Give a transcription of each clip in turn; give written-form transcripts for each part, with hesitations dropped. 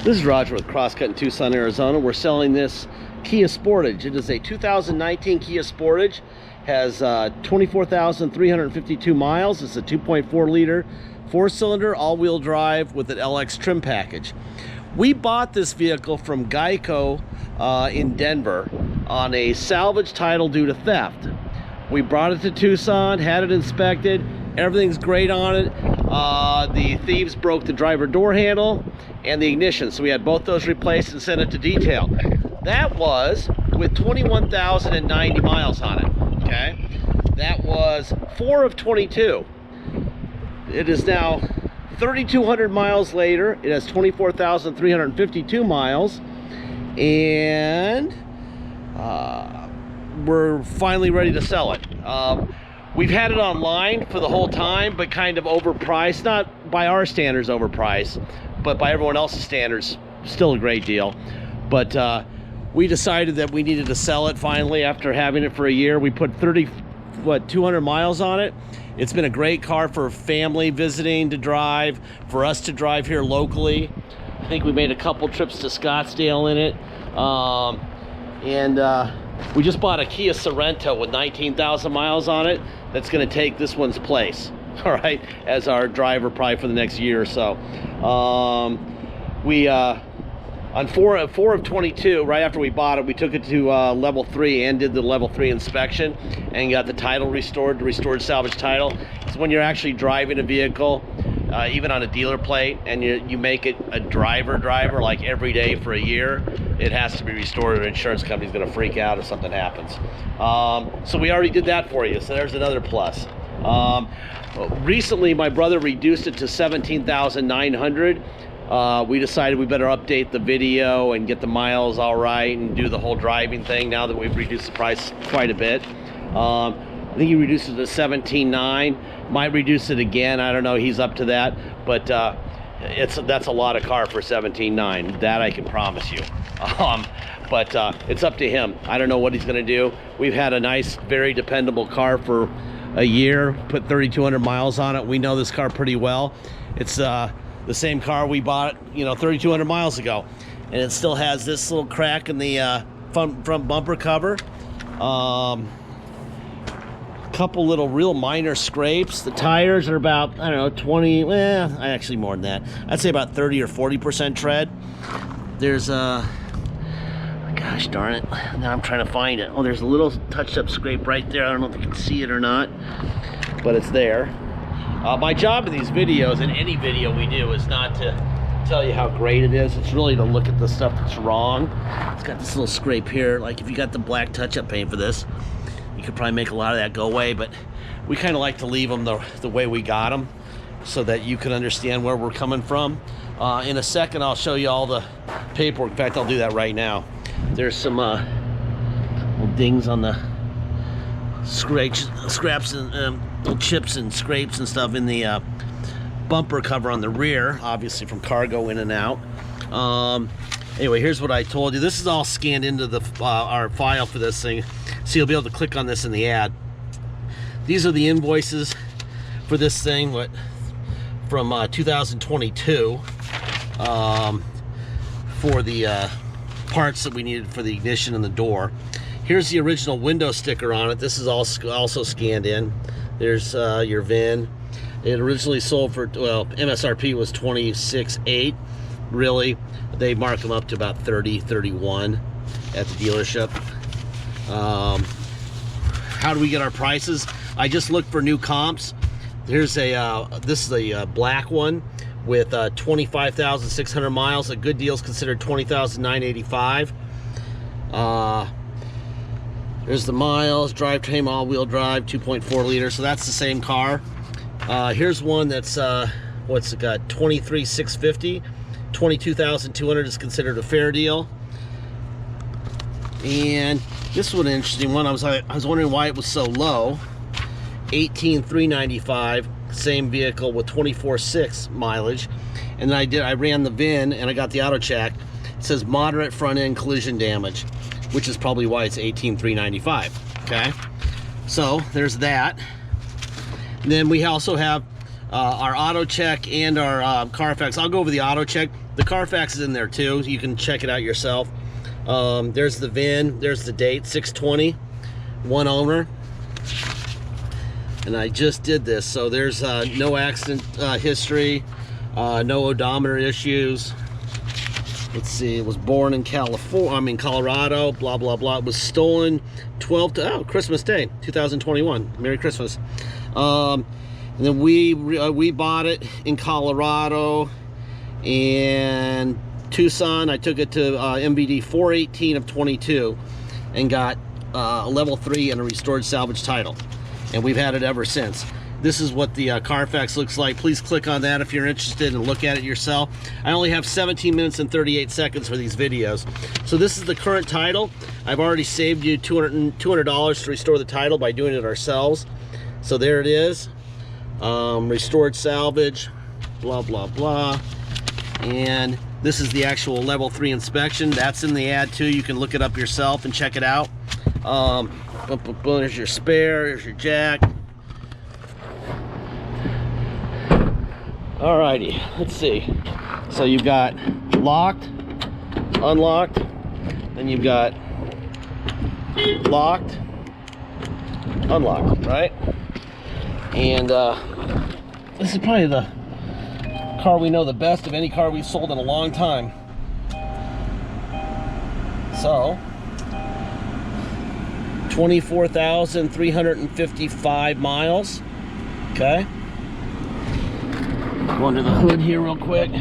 This is Roger with Crosscut in Tucson, Arizona. We're selling this Kia Sportage. It is a 2019 Kia Sportage. Has 24,352 miles. It's a 2.4 liter, 4-cylinder, all-wheel drive with an LX trim package. We bought this vehicle from Geico in Denver on a salvage title due to theft. We brought it to Tucson, had it inspected. Everything's great on it. The thieves broke the driver door handle and the ignition, so we had both those replaced and sent it to detail. That was with 21,090 miles on it. Okay, that was 4 of 22. It is now 3,200 miles later. It has 24,352 miles, and we're finally ready to sell it. We've had it online for the whole time, but kind of overpriced. Not by our standards overpriced, but by everyone else's standards, still a great deal. But we decided that we needed to sell it finally after having it for a year. We put 200 miles on it. It's been a great car for family visiting to drive, for us to drive here locally. I think we made a couple trips to Scottsdale in it. We just bought a Kia Sorento with 19,000 miles on it. That's going to take this one's place, all right, as our driver probably for the next year or so. On 4 of 22, right after we bought it, we took it to level 3 and did the level 3 inspection and got the title restored, the restored salvage title. It's when you're actually driving a vehicle, even on a dealer plate, and you make it a driver like every day for a year, it has to be restored, or the insurance company's going to freak out if something happens. So we already did that for you, so there's another plus. Recently, my brother reduced it to 17,900. We decided we better update the video and get the miles all right and do the whole driving thing now that we've reduced the price quite a bit. I think he reduced it to 17,900. Might reduce it again. I don't know. He's up to that. But that's a lot of car for 17,900. That I can promise you. But it's up to him. I don't know what he's going to do. We've had a nice, very dependable car for a year. Put 3,200 miles on it. We know this car pretty well. It's the same car we bought, 3,200 miles ago, and it still has this little crack in the front bumper cover. Couple little real minor scrapes. The tires are about, I don't know, 20, actually more than that. I'd say about 30 or 40% tread. There's gosh darn it, now I'm trying to find it. Oh, there's a little touched up scrape right there. I don't know if you can see it or not, but it's there. My job in these videos, in any video we do, is not to tell you how great it is. It's really to look at the stuff that's wrong. It's got this little scrape here. Like if you got the black touch-up paint for this, you could probably make a lot of that go away, but we kind of like to leave them the way we got them so that you can understand where we're coming from. In a second, I'll show you all the paperwork. In fact, I'll do that right now. There's some little dings on the scraps and little chips and scrapes and stuff in the bumper cover on the rear, obviously from cargo in and out. Anyway, here's what I told you. This is all scanned into the our file for this thing, so you'll be able to click on this in the ad. These are the invoices for this thing from 2022 for the parts that we needed for the ignition and the door. Here's the original window sticker on it. This is also scanned in. There's your VIN. It originally sold for, well, MSRP was $26,800. Really, they mark them up to about $30, $31 at the dealership. How do we get our prices? I just looked for new comps. Here's this is a black one with 25,600 miles. A good deal is considered 20,985. There's the miles, drivetrain, all-wheel drive, 2.4 liter. So that's the same car. Here's one that's what's it got? 23,650. 22,200 is considered a fair deal. And this was an interesting one. I was wondering why it was so low. 18,395. Same vehicle with 24,600 mileage. And then I ran the VIN and I got the auto check. It says moderate front end collision damage, which is probably why it's 18,395. Okay, so there's that. And then we also have our auto check and our Carfax. I'll go over the auto check. The Carfax is in there too. You can check it out yourself. There's the VIN, there's the date, 6/20, one owner. And I just did this, so there's no accident history, no odometer issues. Let's see, it was born in Colorado, blah, blah, blah. It was stolen Christmas Day, 2021. Merry Christmas. And then we bought it in Colorado and Tucson. I took it to MVD 418 of 22 and got a level 3 and a restored salvage title. And we've had it ever since. This is what the Carfax looks like. Please click on that if you're interested and look at it yourself. I only have 17 minutes and 38 seconds for these videos. So this is the current title. I've already saved you $200 to restore the title by doing it ourselves. So there it is. Restored salvage, blah, blah, blah. And this is the actual level 3 inspection. That's in the ad too. You can look it up yourself and check it out. There's your spare, there's your jack. Alrighty, let's see. So you've got locked, unlocked, then you've got locked, unlocked, right? And this is probably the car we know the best of any car we've sold in a long time. So 24,355 miles. Okay. Go under the hood here real quick.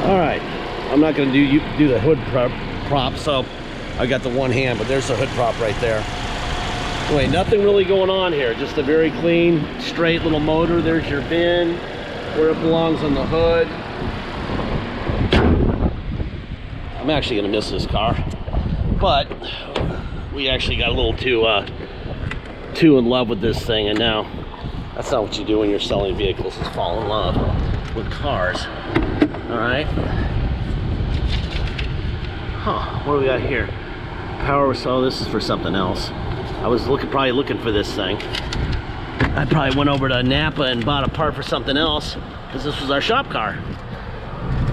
All right. I'm not going to do the hood prop, so I got the one hand, but there's the hood prop right there. Anyway, nothing really going on here. Just a very clean, straight little motor. There's your VIN, where it belongs on the hood. I'm actually going to miss this car, but we actually got a little too in love with this thing, and now that's not what you do when you're selling vehicles, is fall in love with cars. All right. Huh, what do we got here? Power, so this is for something else. I was probably looking for this thing. I probably went over to Napa and bought a part for something else, because this was our shop car.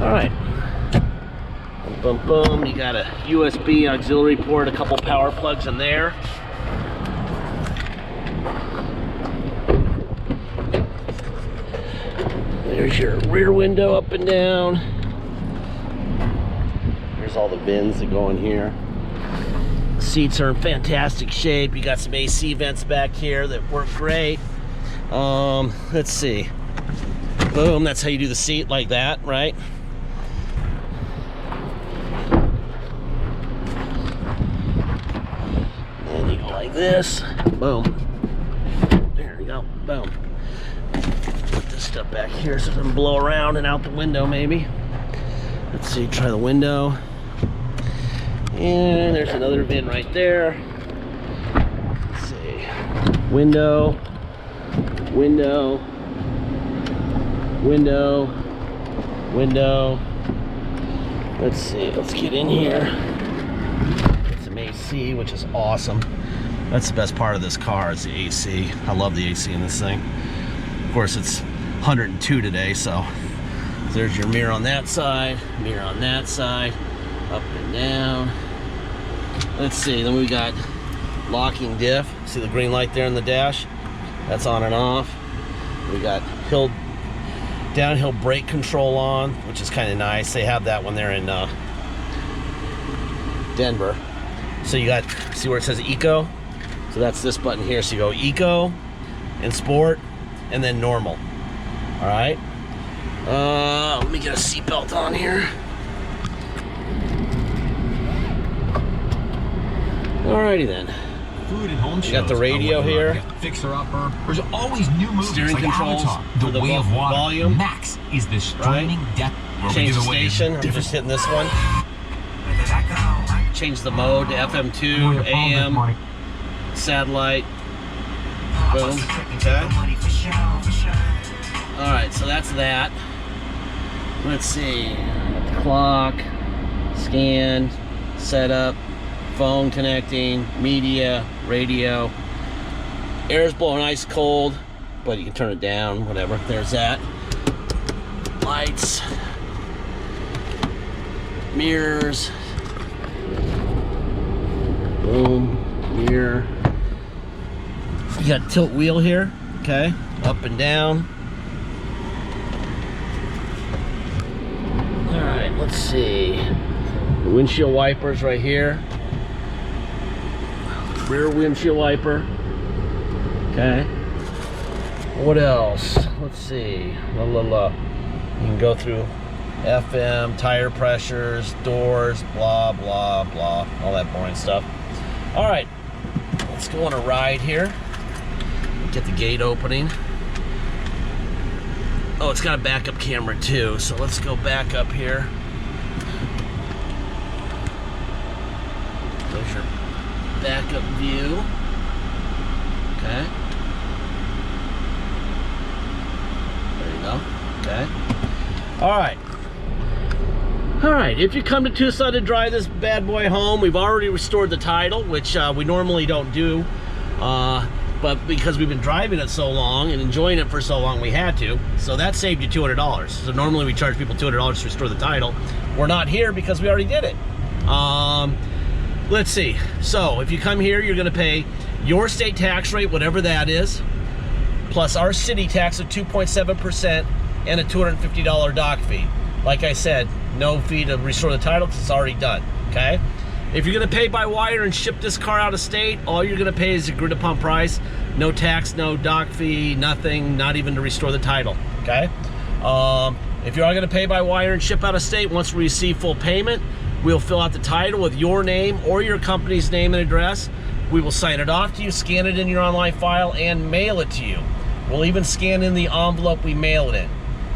All right. Boom, boom, boom. You got a USB auxiliary port, a couple power plugs in there. There's your rear window up and down. There's all the VINs that go in here. Seats are in fantastic shape. You got some AC vents back here that work great. Let's see. Boom, that's how you do the seat, like that, right? And you go like this. Boom. There you go. Boom. Put this stuff back here so it doesn't blow around and out the window, maybe. Let's see, try the window. And there's another VIN right there. Let's see. Window, window, window, window. Let's see, let's get in here. Get some AC, which is awesome. That's the best part of this car, is the AC. I love the AC in this thing. Of course, it's 102 today, so there's your mirror on that side, mirror on that side, up and down. Let's see, then we got locking diff. See the green light there in the dash? That's on and off. We got downhill brake control on, which is kind of nice. They have that when they're in Denver. So you got, see where it says Eco? So that's this button here. So you go Eco and Sport and then Normal. All right. Let me get a seatbelt on here. Alrighty then. Food and home shows. You got the radio here. Fixer-upper. There's always new movies. Steering like controls. Avatar, The Way of Water. Volume. Max is the streaming depth. Change the station. I'm just hitting this one. Change the mode to FM2, AM, satellite. Boom. Okay. Alright, so that's that. Let's see. Clock, scan, setup, phone connecting, media, radio. Air's blowing ice cold, but you can turn it down, whatever. There's that. Lights, mirrors, boom, mirror. You got tilt wheel here, okay, up and down. All right, let's see. The windshield wipers right here. Rear windshield wiper. Okay. What else? Let's see. You can go through FM, tire pressures, doors, blah, blah, blah. All that boring stuff. All right. Let's go on a ride here. Get the gate opening. Oh, it's got a backup camera too, so let's go back up here. There's your backup view. Okay. There you go. Okay. All right, if you come to Tucson to drive this bad boy home, we've already restored the title, which we normally don't do. But because we've been driving it so long and enjoying it for so long, we had to. So that saved you $200. So normally we charge people $200 to restore the title. We're not here because we already did it. Let's see. So if you come here, you're gonna pay your state tax rate, whatever that is, plus our city tax of 2.7% and a $250 dock fee. Like I said, no fee to restore the title because it's already done, okay? If you're gonna pay by wire and ship this car out of state, all you're gonna pay is the agreed upon price. No tax, no dock fee, nothing, not even to restore the title, okay? If you are gonna pay by wire and ship out of state, once we receive full payment, we'll fill out the title with your name or your company's name and address. We will sign it off to you, scan it in your online file, and mail it to you. We'll even scan in the envelope we mail it in.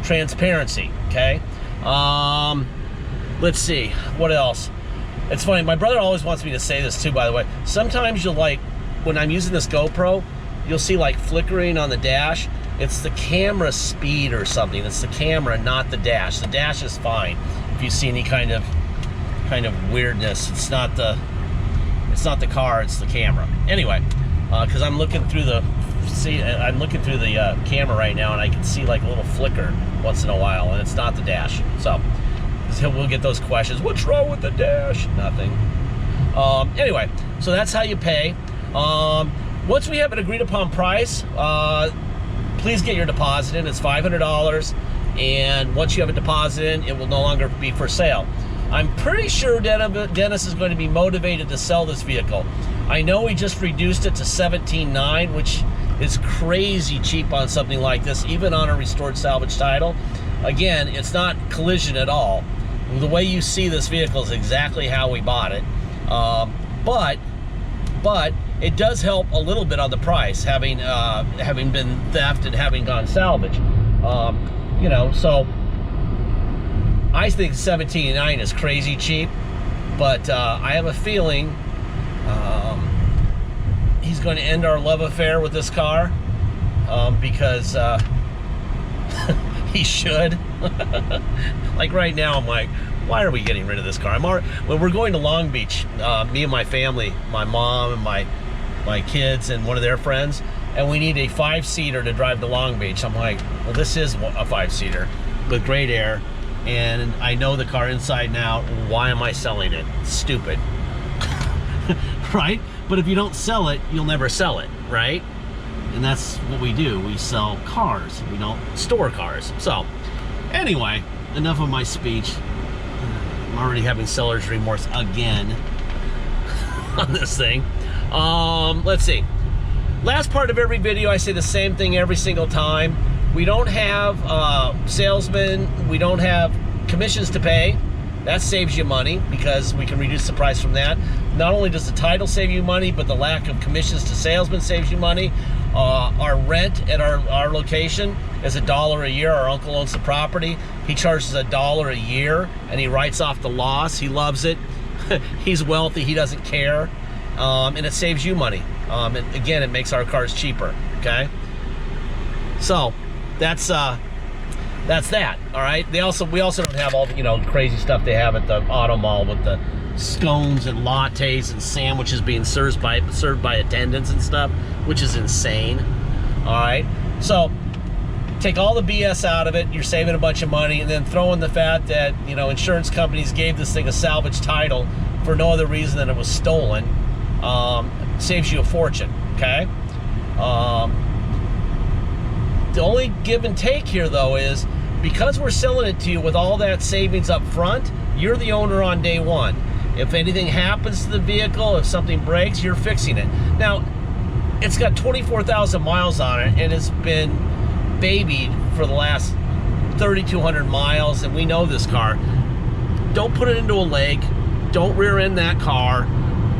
Transparency, okay? Let's see, what else? It's funny, my brother always wants me to say this too, by the way. Sometimes you'll like, when I'm using this GoPro, you'll see like flickering on the dash. It's the camera speed or something. It's the camera, not the dash. The dash is fine. If you see any kind of weirdness, it's not the car, it's the camera. Anyway, because I'm looking through the camera right now, and I can see like a little flicker once in a while, and it's not the dash. So we'll get those questions. What's wrong with the dash? Nothing. Anyway, so that's how you pay. Once we have an agreed upon price, please get your deposit in. It's $500, and once you have a deposit in, it will no longer be for sale. I'm pretty sure Dennis is going to be motivated to sell this vehicle. I know he just reduced it to $17,900, which is crazy cheap on something like this, even on a restored salvage title. Again, it's not collision at all. The way you see this vehicle is exactly how we bought it. But it does help a little bit on the price, having been theft and having gone salvage. You know, so I think $17,900 is crazy cheap, but I have a feeling he's going to end our love affair with this car because he should. Like right now, I'm like, why are we getting rid of this car? When we're going to Long Beach, me and my family, my mom and my kids and one of their friends, and we need a 5-seater to drive to Long Beach. I'm like, well, this is a 5-seater with great air, and I know the car inside and out. Why am I selling it? It's stupid. Right? But if you don't sell it, you'll never sell it, right? And that's what we do. We sell cars. We don't store cars. So, anyway, enough of my speech. I'm already having seller's remorse again on this thing. Let's see. Last part of every video, I say the same thing every single time. We don't have salesmen. We don't have commissions to pay. That saves you money because we can reduce the price from that. Not only does the title save you money, but the lack of commissions to salesmen saves you money. Our rent at our location is $1 a year. Our uncle owns the property. He charges $1 a year, and he writes off the loss. He loves it. He's wealthy. He doesn't care, and it saves you money. And again, it makes our cars cheaper. Okay, so that's that. All right. We also don't have all the crazy stuff they have at the auto mall with the scones and lattes and sandwiches being served by attendants and stuff, which is insane. All right, so take all the BS out of it. You're saving a bunch of money, and then throw in the fact that, you know, insurance companies gave this thing a salvage title for no other reason than it was stolen. Saves you a fortune. Okay. The only give and take here, though, is because we're selling it to you with all that savings up front, you're the owner on day one. If anything happens to the vehicle, if something breaks, you're fixing it. Now, it's got 24,000 miles on it, and it's been babied for the last 3,200 miles, and we know this car. Don't put it into a lake. Don't rear end that car.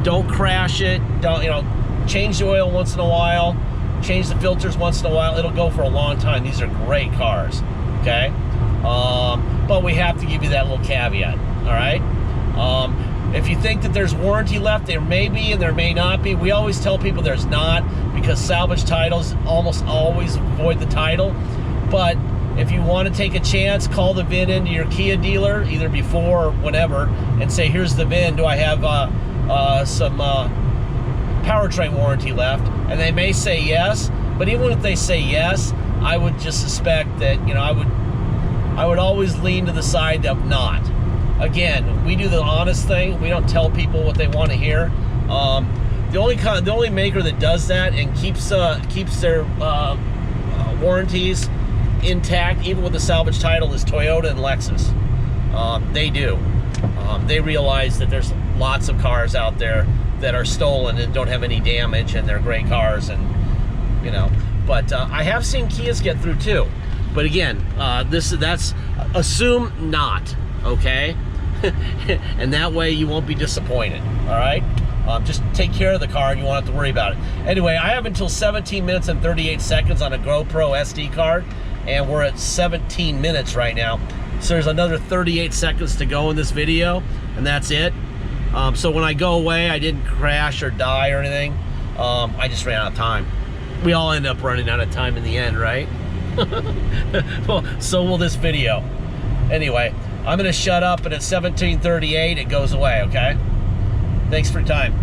Don't crash it. Don't, you know, change the oil once in a while. Change the filters once in a while. It'll go for a long time. These are great cars, okay? But we have to give you that little caveat, all right? If you think that there's warranty left, there may be and there may not be. We always tell people there's not, because salvage titles almost always avoid the title. But if you want to take a chance, call the VIN into your Kia dealer, either before or whenever, and say, here's the VIN. Do I have some powertrain warranty left? And they may say yes. But even if they say yes, I would just suspect that, you know, I would always lean to the side of not. Again, we do the honest thing. We don't tell people what they want to hear. The only maker that does that and keeps their warranties intact, even with the salvage title, is Toyota and Lexus. They do. They realize that there's lots of cars out there that are stolen and don't have any damage, and they're great cars, and you know. But I have seen Kias get through too. But again, that's assume not, okay? And that way you won't be disappointed, all right? Just take care of the car and you won't have to worry about it. Anyway, I have until 17 minutes and 38 seconds on a GoPro SD card, and we're at 17 minutes right now. So there's another 38 seconds to go in this video, and that's it. So when I go away, I didn't crash or die or anything. I just ran out of time. We all end up running out of time in the end, right? Well, so will this video. Anyway, I'm gonna shut up, and at 17:38 it goes away, okay? Thanks for your time.